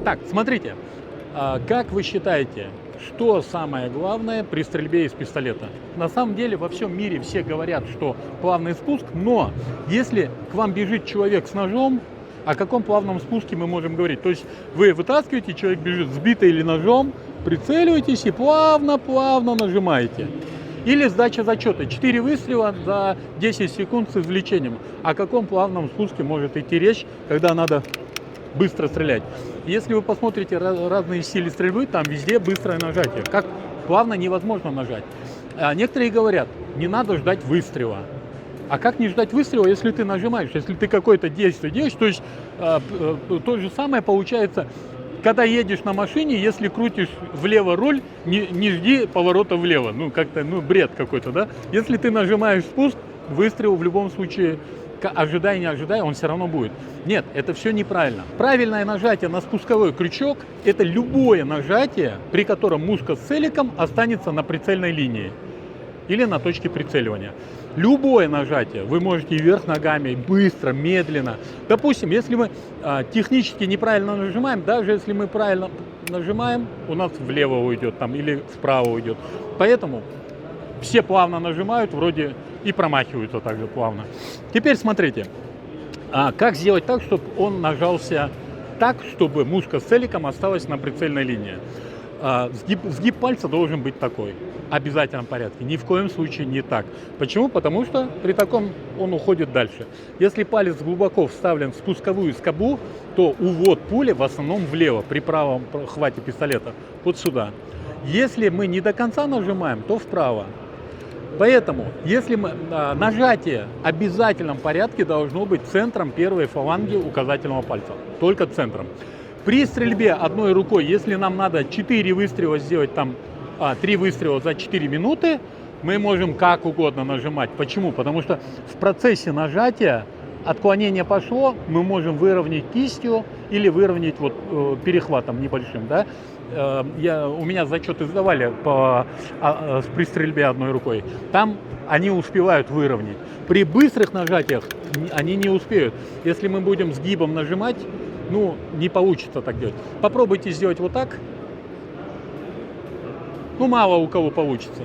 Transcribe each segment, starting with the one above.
Так, смотрите, как вы считаете, что самое главное при стрельбе из пистолета? На самом деле во всем мире все говорят, что плавный спуск, но если к вам бежит человек с ножом, о каком плавном спуске мы можем говорить? То есть вы вытаскиваете, человек бежит сбитый или ножом, прицеливаетесь и плавно-плавно нажимаете. Или сдача зачета. 4 выстрела за 10 секунд с извлечением. О каком плавном спуске может идти речь, когда надо быстро стрелять? Если вы посмотрите разные стили стрельбы, там везде быстрое нажатие. Как плавно невозможно нажать. Некоторые говорят, не надо ждать выстрела. А как не ждать выстрела, если ты нажимаешь, если ты какое-то действие делаешь? То есть то же самое получается, когда едешь на машине, если крутишь влево руль, не жди поворота влево. Ну, как-то, бред какой-то, да? Если ты нажимаешь спуск, выстрел в любом случае, ожидай, не ожидай, он все равно будет. Нет, это все неправильно. Правильное нажатие на спусковой крючок – это любое нажатие, при котором мушка с целиком останется на прицельной линии или на точке прицеливания. Любое нажатие, вы можете вверх ногами, быстро, медленно. Допустим, если мы технически неправильно нажимаем, даже если мы правильно нажимаем, у нас влево уйдет там, или вправо уйдет. Поэтому все плавно нажимают, вроде и промахиваются также плавно. Теперь смотрите, как сделать так, чтобы он нажался так, чтобы мушка с целиком осталась на прицельной линии. Сгиб пальца должен быть такой, в обязательном порядке, ни в коем случае не так. Почему? Потому что при таком он уходит дальше. Если палец глубоко вставлен в спусковую скобу, то увод пули в основном влево, при правом хвате пистолета, вот сюда. Если мы не до конца нажимаем, то вправо. Поэтому, если мы, нажатие в обязательном порядке должно быть центром первой фаланги указательного пальца, только центром. При стрельбе одной рукой, если нам надо 4 выстрела сделать, там 3 выстрела за 4 минуты, мы можем как угодно нажимать. Почему? Потому что в процессе нажатия отклонение пошло, мы можем выровнять кистью или выровнять перехватом небольшим. Да? У меня зачеты сдавали при стрельбе одной рукой. Там они успевают выровнять. При быстрых нажатиях они не успеют. Если мы будем сгибом нажимать, не получится так делать. Попробуйте сделать вот так. Мало у кого получится.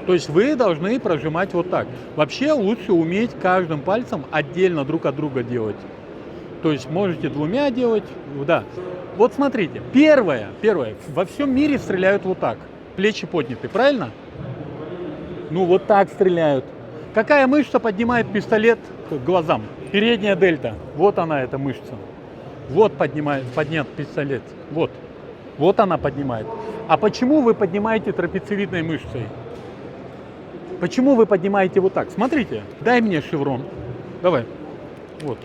То есть вы должны прожимать вот так. Вообще лучше уметь каждым пальцем отдельно друг от друга делать. То есть можете двумя делать. Да. Вот смотрите. Первое. Во всем мире стреляют вот так. Плечи подняты. Правильно? Вот так стреляют. Какая мышца поднимает пистолет к глазам? Передняя дельта. Вот она, эта мышца. Вот поднят пистолет. Вот она поднимает. А почему вы поднимаете трапециевидной мышцей? Почему вы поднимаете вот так? Смотрите, дай мне шеврон. Давай. Вот.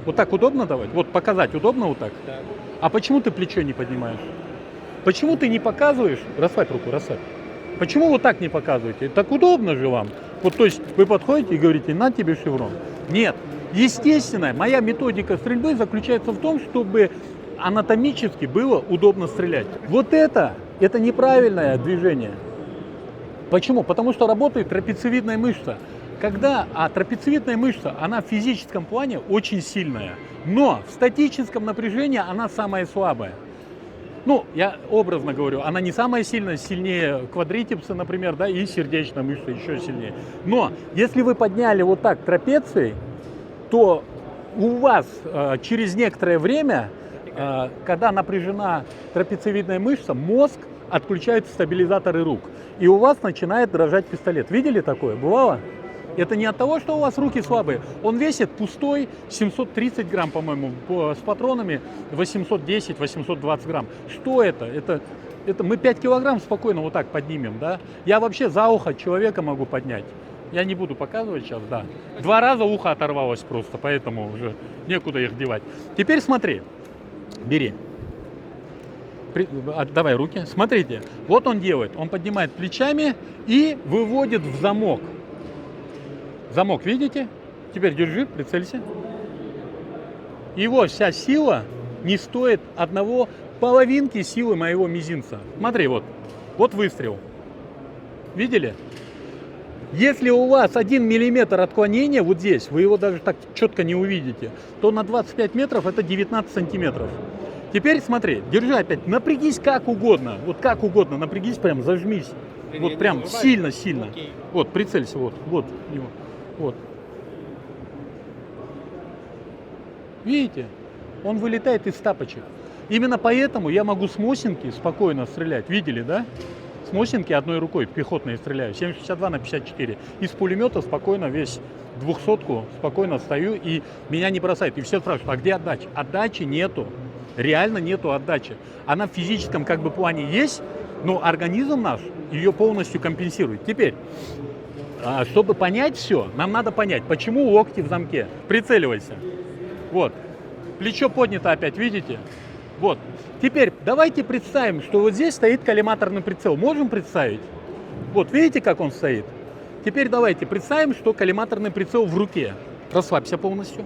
Вот так удобно давать? Вот показать удобно вот так? Да. А почему ты плечо не поднимаешь? Почему ты не показываешь? Расслабь руку, расслабь. Почему вот так не показываете? Так удобно же вам. То есть вы подходите и говорите, на тебе шеврон. Нет. Естественно, моя методика стрельбы заключается в том, чтобы анатомически было удобно стрелять. Вот это неправильное движение. Почему? Потому что работает трапециевидная мышца. Трапециевидная мышца, она в физическом плане очень сильная, но в статическом напряжении она самая слабая. Я образно говорю, она не самая сильная, сильнее квадрицепса, например, да, и сердечная мышца еще сильнее. Но если вы подняли вот так трапецией, то у вас через некоторое время, когда напряжена трапециевидная мышца, мозг отключает стабилизаторы рук. И у вас начинает дрожать пистолет. Видели такое? Бывало? Это не от того, что у вас руки слабые. Он весит пустой 730 грамм, по-моему, с патронами 810-820 грамм. Что это? Это мы 5 килограмм спокойно вот так поднимем, да? Я вообще за ухо человека могу поднять. Я не буду показывать сейчас, да. 2 раза ухо оторвалось просто, поэтому уже некуда их девать. Теперь смотри, бери. Давай руки. Смотрите, вот он делает. Он поднимает плечами и выводит в замок. Замок, видите? Теперь держи, прицелься. Его вся сила не стоит половинки силы моего мизинца. Смотри, вот выстрел. Видели? Если у вас 1 миллиметр отклонения вот здесь, вы его даже так четко не увидите, то на 25 метров это 19 сантиметров. Теперь смотри, держи опять, напрягись как угодно, вот как угодно, напрягись, прям зажмись, вот прям сильно-сильно. Вот, прицелься, вот, его, вот. Видите, он вылетает из тапочек. Именно поэтому я могу с Мосинки спокойно стрелять, видели, да? С Мосинки одной рукой пехотной стреляю, 7,62 на 54. Из пулемета спокойно весь 200-ку спокойно стою, и меня не бросает. И все спрашивают, а где отдача? Отдачи нету. Реально нету отдачи. Она в физическом как бы плане есть, но организм наш ее полностью компенсирует. Теперь, чтобы понять все, нам надо понять, почему локти в замке. Прицеливайся. Вот. Плечо поднято опять, видите? Вот. Теперь давайте представим, что вот здесь стоит коллиматорный прицел. Можем представить? Вот, видите, как он стоит? Теперь давайте представим, что коллиматорный прицел в руке. Расслабься полностью.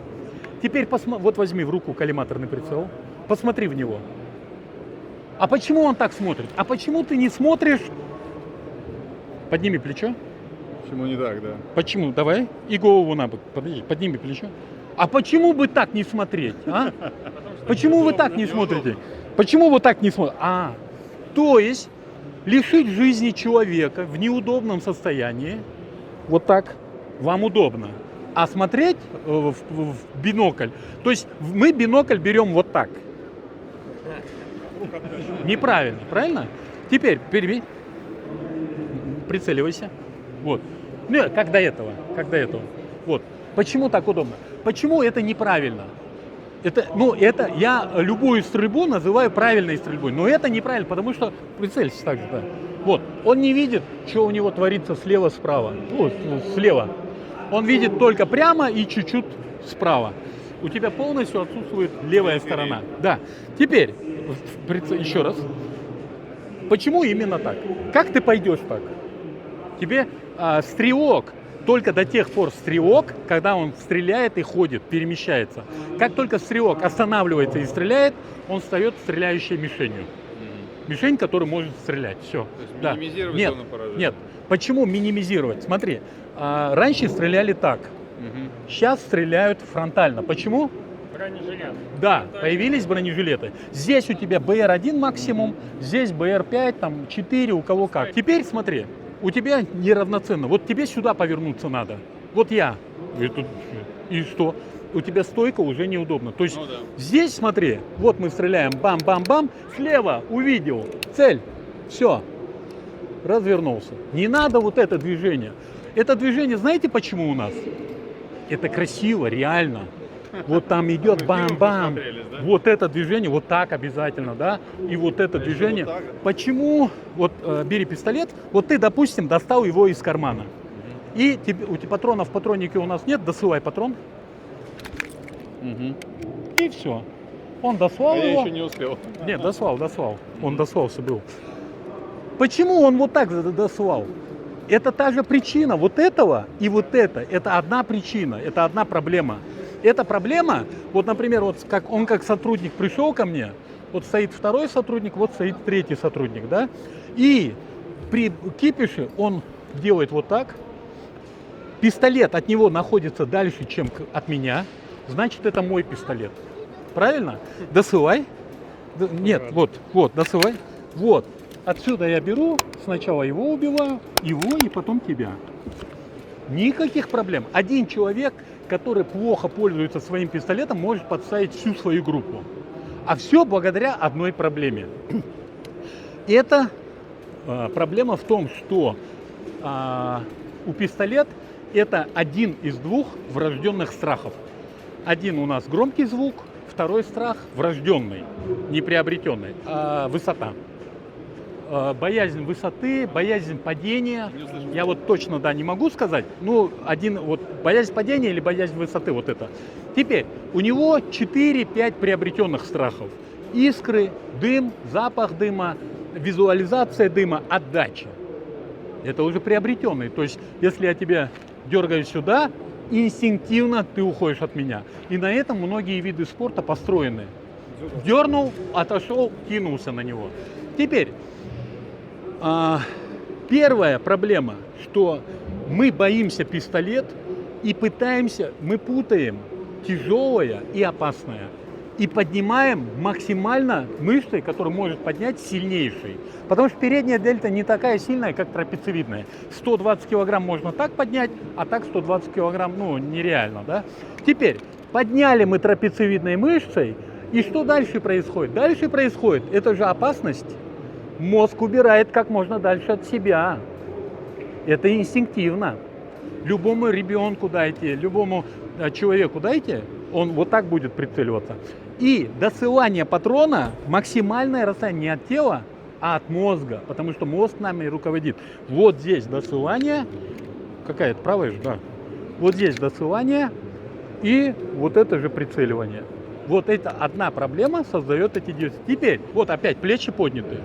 Теперь вот возьми в руку коллиматорный прицел. Посмотри в него. А почему он так смотрит? А почему ты не смотришь? Подними плечо. Почему не так, да? Почему? Давай. И голову на бок. Подожди, подними плечо. А почему бы так не смотреть? А? Почему вы так не смотрите? Почему вы так не смотрите? То есть лишить жизни человека в неудобном состоянии, вот так, вам удобно. А смотреть в бинокль, то есть мы бинокль берем вот так. Неправильно, правильно? Теперь прицеливайся. Вот. Ну, как до этого. Вот. Почему так удобно? Почему это неправильно? Это я любую стрельбу называю правильной стрельбой, но это неправильно, потому что прицелься так же, да. Вот, он не видит, что у него творится слева-справа, слева. Он видит только прямо и чуть-чуть справа. У тебя полностью отсутствует левая сторона. Да. Теперь, еще раз. Почему именно так? Как ты пойдешь так? Тебе стрелок только до тех пор стрелок, когда он стреляет и ходит, перемещается. Как только стрелок останавливается и стреляет, он встает стреляющей мишенью. Мишень, которая может стрелять. Все. То есть минимизировать зону поражения. Нет. Почему минимизировать? Смотри, раньше стреляли так. Сейчас стреляют фронтально. Почему? Бронежилет. Да, появились бронежилеты. Здесь у тебя БР-1 максимум, здесь БР-5, там 4, у кого как. Теперь смотри. У тебя неравноценно. Вот тебе сюда повернуться надо. Вот я. И что? У тебя стойка уже неудобно. То есть здесь, смотри, вот мы стреляем, бам-бам-бам, слева увидел цель, все, развернулся. Не надо вот это движение. Это движение, знаете почему у нас? Это красиво, реально. Вот там идет бам-бам. Да? Вот это движение, вот так обязательно, да? И вот это движение. Вот почему? Вот бери пистолет, вот ты, допустим, достал его из кармана. И у тебя патронов в патроннике у нас нет, досылай патрон. И все. Он дослал его. Я еще не успел. Нет, дослал. Он дослался был. Почему он вот так дослал? Это та же причина вот этого и вот это. Это одна причина, это одна проблема. Эта проблема, вот, например, вот как сотрудник пришел ко мне, вот стоит второй сотрудник, вот стоит третий сотрудник, да, и при кипише он делает вот так, пистолет от него находится дальше, чем от меня, значит, это мой пистолет, правильно? Досылай, нет, вот, досылай, вот, отсюда я беру, сначала его убиваю, его и потом тебя. Никаких проблем. Один человек, который плохо пользуется своим пистолетом, может подставить всю свою группу. А все благодаря одной проблеме. Эта проблема в том, что у пистолета это один из двух врожденных страхов. Один у нас громкий звук, второй страх врожденный, не приобретенный, высота. Боязнь высоты, боязнь падения. Я вот точно, да, не могу сказать. Ну, боязнь падения или боязнь высоты, вот это. Теперь, у него 4-5 приобретенных страхов. Искры, дым, запах дыма, визуализация дыма, отдача. Это уже приобретенный. То есть, если я тебя дергаю сюда, инстинктивно ты уходишь от меня. И на этом многие виды спорта построены. Дернул, отошел, кинулся на него. Теперь, Первая проблема, что мы боимся пистолет и пытаемся, мы путаем тяжелое и опасное. И поднимаем максимально мышцей, которую может поднять сильнейший. Потому что передняя дельта не такая сильная, как трапециевидная. 120 килограмм можно так поднять, а так 120 килограмм, ну, нереально, да? Теперь, подняли мы трапециевидной мышцей, и что дальше происходит? Дальше происходит, это же опасность. Мозг убирает как можно дальше от себя. Это инстинктивно. Любому ребенку дайте, любому человеку дайте, он вот так будет прицеливаться. И досылание патрона максимальное расстояние не от тела, а от мозга, потому что мозг нами руководит. Вот здесь досылание, какая-то правая же, да. Вот здесь досылание и вот это же прицеливание. Вот это одна проблема создает эти действия. Теперь, вот опять плечи подняты,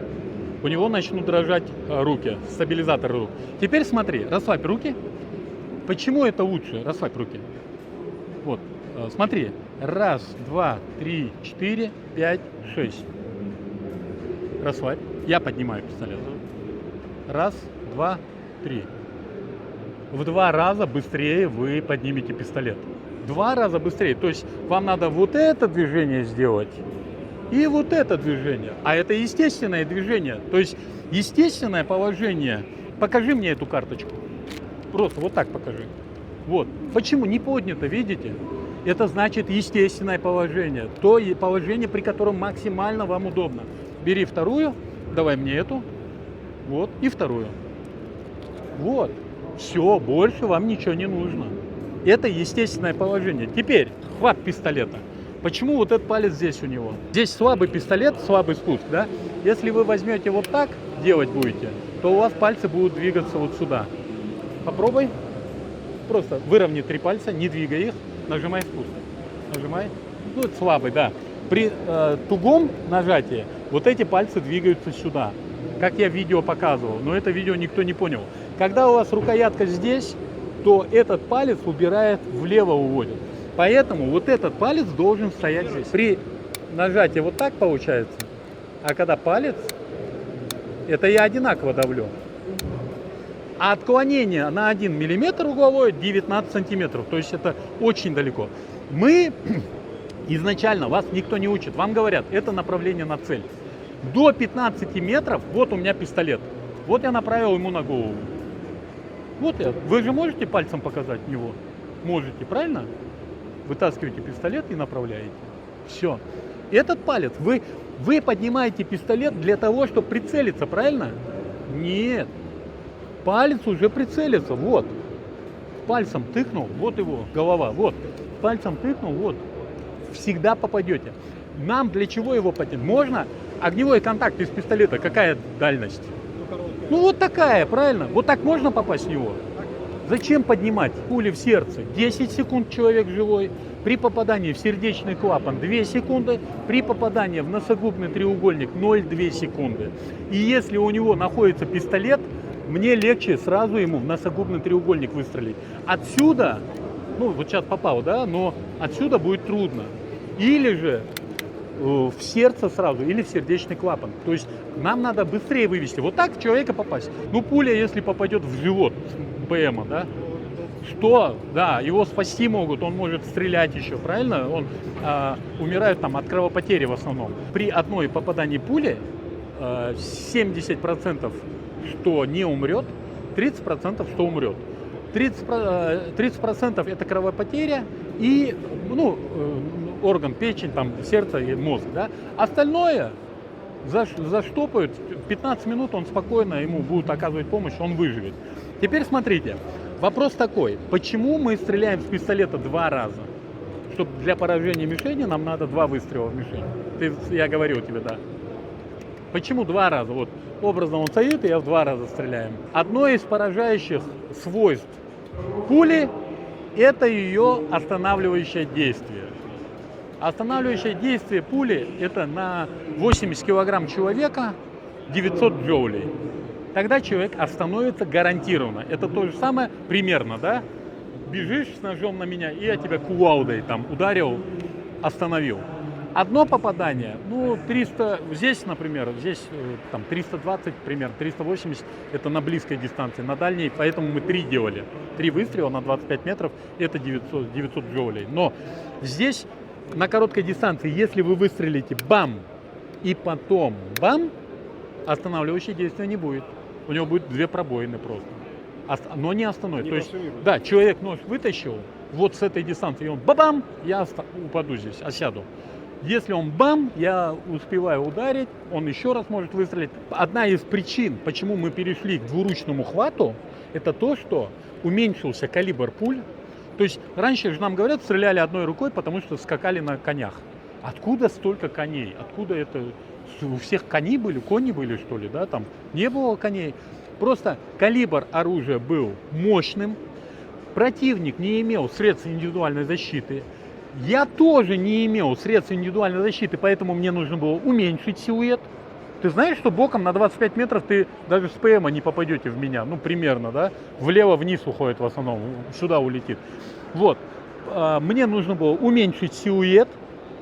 у него начнут дрожать руки, стабилизаторы рук. Теперь смотри, расслабь руки. Почему это лучше? Расслабь руки. Вот, смотри. Раз, два, три, четыре, пять, шесть. Расслабь. Я поднимаю пистолет. Раз, два, три. В 2 раза быстрее вы поднимете пистолет. 2 раза быстрее. То есть вам надо вот это движение сделать и вот это движение. А это естественное движение. То есть естественное положение. Покажи мне эту карточку. Просто вот так покажи. Вот. Почему не поднято, видите? Это значит естественное положение. То положение, при котором максимально вам удобно. Бери вторую, давай мне эту. Вот. И вторую. Вот. Все, больше вам ничего не нужно. Это естественное положение. Теперь хват пистолета. Почему вот этот палец здесь у него? Здесь слабый пистолет, слабый спуск, да? Если вы возьмете вот так, делать будете, то у вас пальцы будут двигаться вот сюда. Попробуй. Просто выровняй 3 пальца, не двигай их. Нажимай спуск. Нажимай. Ну, это слабый, да. При тугом нажатии вот эти пальцы двигаются сюда. Как я видео показывал. Но это видео никто не понял. Когда у вас рукоятка здесь, то этот палец убирает, влево уводит. Поэтому вот этот палец должен стоять здесь. При нажатии вот так получается. А когда палец, это я одинаково давлю. А отклонение на 1 миллиметр угловое 19 сантиметров. То есть это очень далеко. Мы изначально, вас никто не учит. Вам говорят, это направление на цель. До 15 метров, вот у меня пистолет. Вот я направил ему на голову. Вот я. Вы же можете пальцем показать него? Можете, правильно? Вытаскиваете пистолет и направляете. Все. Этот палец, вы поднимаете пистолет для того, чтобы прицелиться, правильно? Нет. Палец уже прицелится, вот. Пальцем тыкнул, вот его голова, вот. Пальцем тыкнул, вот. Всегда попадете. Нам для чего его поднять? Можно огневой контакт из пистолета, какая дальность? Ну вот такая, правильно? Вот так можно попасть в него? Зачем поднимать? Пули в сердце. 10 секунд человек живой. При попадании в сердечный клапан 2 секунды. При попадании в носогубный треугольник 0,2 секунды. И если у него находится пистолет, мне легче сразу ему в носогубный треугольник выстрелить. Отсюда, ну вот сейчас попал, да, но отсюда будет трудно. Или же в сердце сразу, или в сердечный клапан. То есть нам надо быстрее вывести. Вот так в человека попасть. Ну пуля, если попадет в живот ПМа, да, что, да, его спасти могут, он может стрелять еще, правильно? Он умирает там от кровопотери в основном. При одной попадании пули 70% что не умрет, 30% что умрет. 30% это кровопотеря и орган, печень, там, сердце и мозг. Да? Остальное заштопают, 15 минут он спокойно, ему будут оказывать помощь, он выживет. Теперь смотрите, вопрос такой, почему мы стреляем с пистолета 2 раза? Чтобы для поражения мишени нам надо 2 выстрела в мишень. Я говорил тебе, да. Почему 2 раза? Вот образно он стоит, и я в 2 раза стреляем. Одно из поражающих свойств пули – это ее останавливающее действие. Останавливающее действие пули – это на 80 килограмм человека 900 джоулей. Тогда человек остановится гарантированно. Это то же самое примерно, да? Бежишь с ножом на меня, и я тебя кувалдой там ударил, остановил. одно попадание, ну, 300, здесь, например, здесь там 320, примерно 380, это на близкой дистанции, на дальней, поэтому мы 3 делали. 3 выстрела на 25 метров, это 900 джоулей. Но здесь, на короткой дистанции, если вы выстрелите бам, и потом бам, останавливающее действие не будет. У него будет 2 пробоины просто. Но не остановит. То есть, да, человек нож вытащил, вот с этой дистанции, и он бабам, я упаду здесь, осяду. Если он бам, я успеваю ударить, он еще раз может выстрелить. Одна из причин, почему мы перешли к двуручному хвату, это то, что уменьшился калибр пуль. То есть раньше же нам говорят, стреляли одной рукой, потому что скакали на конях. Откуда столько коней? Откуда это? У всех кони были, что ли, да? Там не было коней. Просто калибр оружия был мощным. Противник не имел средств индивидуальной защиты. Я тоже не имел средств индивидуальной защиты, поэтому мне нужно было уменьшить силуэт. Ты знаешь, что боком на 25 метров ты даже с ПМа не попадете в меня? Ну, примерно, да? Влево-вниз уходит в основном, сюда улетит. Вот. Мне нужно было уменьшить силуэт.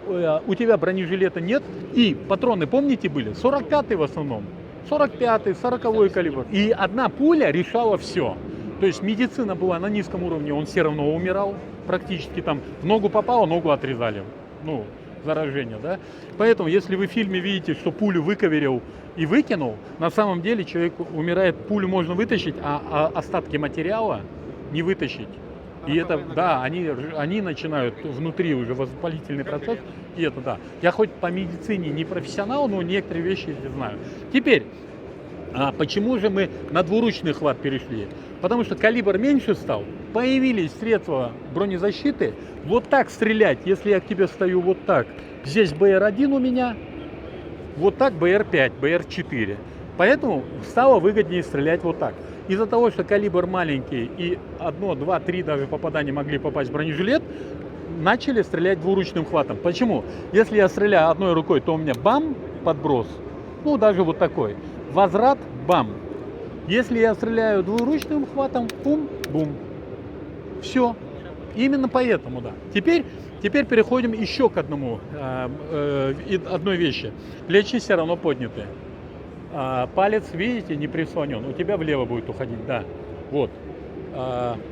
У тебя бронежилета нет. И патроны, помните, были? 45-й в основном. 45-й, 40-й калибр. И одна пуля решала все. То есть медицина была на низком уровне, он все равно умирал. Практически там в ногу попало, ногу отрезали. Ну, заражение, да. Поэтому, если вы в фильме видите, что пулю выковырял и выкинул, на самом деле человек умирает, пулю можно вытащить, а остатки материала не вытащить. И это, да, они начинают внутри уже воспалительный процесс, и это, да. Я хоть по медицине не профессионал, но некоторые вещи я знаю. Теперь, почему же мы на двуручный хват перешли? Потому что калибр меньше стал, появились средства бронезащиты. Вот так стрелять, если я к тебе стою вот так, здесь БР-1 у меня, вот так БР-5, БР-4. Поэтому стало выгоднее стрелять вот так. Из-за того, что калибр маленький и 1, 2, 3 даже попадания могли попасть в бронежилет, начали стрелять двуручным хватом. Почему? Если я стреляю одной рукой, то у меня бам, подброс, ну даже вот такой, возврат, бам. Если я стреляю двуручным хватом, пум-бум. Все. Именно поэтому, да. Теперь переходим еще к одной вещи. Плечи все равно подняты. Палец, видите, не прислонен. У тебя влево будет уходить, да. Вот.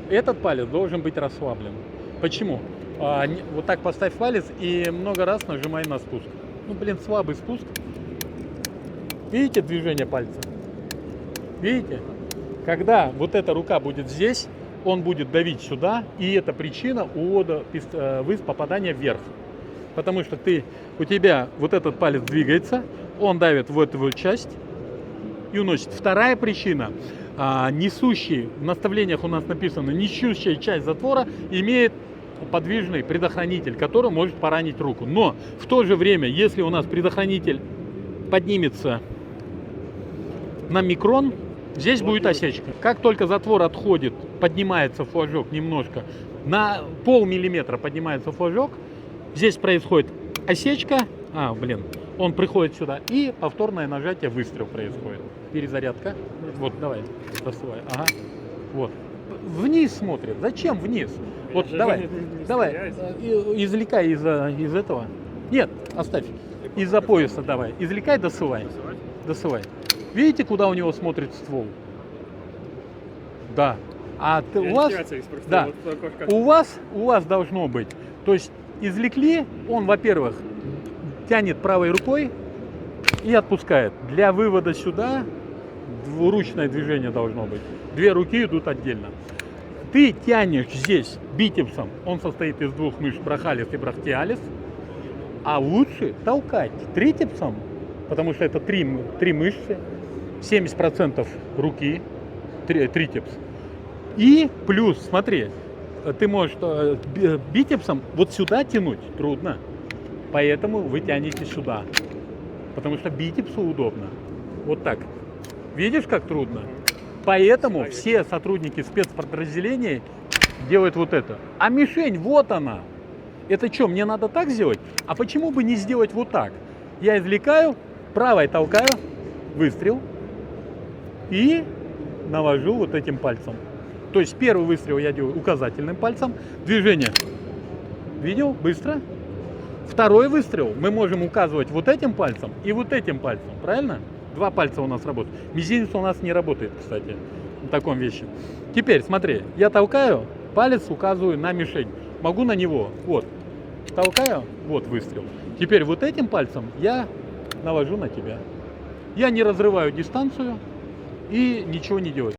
Этот палец должен быть расслаблен. Почему? Вот так поставь палец и много раз нажимай на спуск. Ну, блин, слабый спуск. Видите движение пальца? Видите? Когда вот эта рука будет здесь, он будет давить сюда, и это причина увода попадания вверх. Потому что у тебя вот этот палец двигается, он давит в эту вот часть и уносит. Вторая причина, несущий, в наставлениях у нас написано, несущая часть затвора имеет подвижный предохранитель, который может поранить руку. Но в то же время, если у нас предохранитель поднимется на микрон, здесь будет осечка. Как только затвор отходит, поднимается флажок немножко, на полмиллиметра поднимается флажок, здесь происходит осечка, он приходит сюда, и повторное нажатие, выстрел происходит. Перезарядка. Вот, давай, доставай. Ага. Вот. Вниз смотрит. Зачем вниз? Вот, давай, извлекай из этого. Нет, оставь. Из-за пояса давай. Извлекай, досылай. Видите, куда у него смотрит ствол? Да. У вас должно быть. То есть извлекли, он, во-первых, тянет правой рукой и отпускает. Для вывода сюда двуручное движение должно быть. 2 руки идут отдельно. Ты тянешь здесь бицепсом, он состоит из 2 мышц, брахалис и брахиалис, а лучше толкать трицепсом, потому что это 3 мышцы, 70% руки, трицепс. И плюс, смотри, ты можешь бицепсом вот сюда тянуть трудно, поэтому вы тянете сюда, потому что бицепсу удобно. Вот так. Видишь, как трудно? Поэтому все сотрудники спецподразделений делают вот это. А мишень, вот она. Это что, мне надо так сделать? А почему бы не сделать вот так? Я извлекаю, правой толкаю, выстрел и навожу вот этим пальцем. То есть первый выстрел я делаю указательным пальцем. Движение. Видел? Быстро. Второй выстрел мы можем указывать вот этим пальцем и вот этим пальцем, правильно? Два пальца у нас работают. Мизинец у нас не работает, кстати, в таком вещи. Теперь, смотри, я толкаю, палец указываю на мишень. Могу на него, вот, толкаю, вот выстрел. Теперь вот этим пальцем я навожу на тебя. Я не разрываю дистанцию и ничего не делаю.